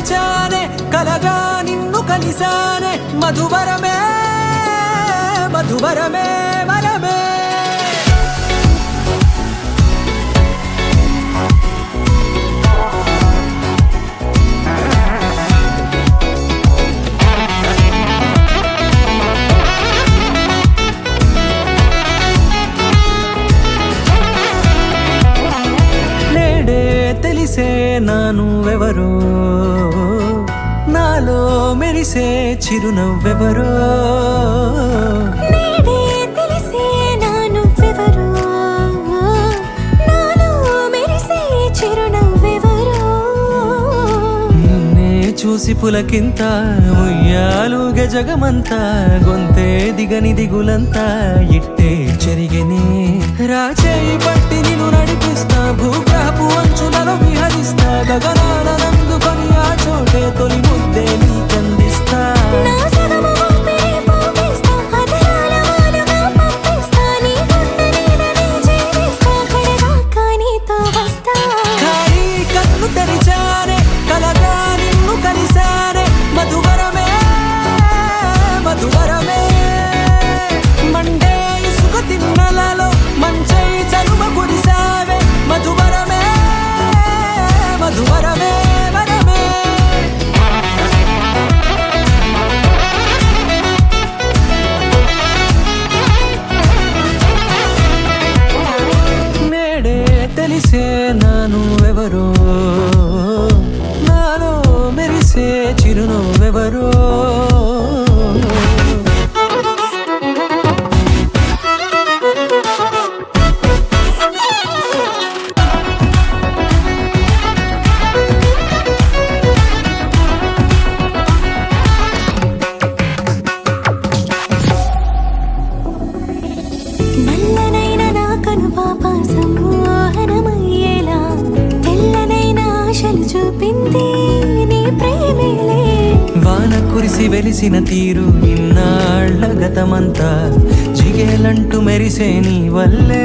తెరిచానే కలగా నిన్ను కలిసానే మధువరమే మధువరమే వరమే తెలిసే నానువెవరో నాలో మెరిసే చిరునవ్వెవరో నేడే తెలిసే నానువెవరో నాలో మెరిసే చిరునవ్వెవరో నిన్నే చూసి పులకింత ఉయ్యాలుగ జగమంతా గొంతే దిగని దిగులంతా ఇట్టే చెరిగనే రాచేయి పట్టి నిన్ను నడిపిస్తా భూగ్రహపు అంచులలో విహరిస్తా గగనాల నందుకొని ఆ చోటే తొలి ముద్దే నీకందిస్తా నా సగము ఊపిరి పోగిస్తా అదరాల వాలుగా పంపిస్తా నీ గుండె నీడనే జీవిస్తా కడదాకా నీతో వస్తా ఖాళీ కన్ను తెరిచానే కలగా నిన్ను కలిసానే మధువరమే మధువరమే మండే ఇసుక తిన్నలలో మంచై చలువ కురిసావే మధువరమే మధువరమే వరమే నేడే తెలిసే నానువెవరో నాలో మెరిసే చిరునవ్వెవరో నల్లనైన నా కనుపాప సమ్మోహనమయ్యేలా తెల్లనైన ఆశలు చూపింది నీ ప్రేమేలే వాన కురిసి వెలిసిన తీరు ఇన్నాళ్ల గతమంతా జిగేలంటూ మెరిసే నీ వల్లే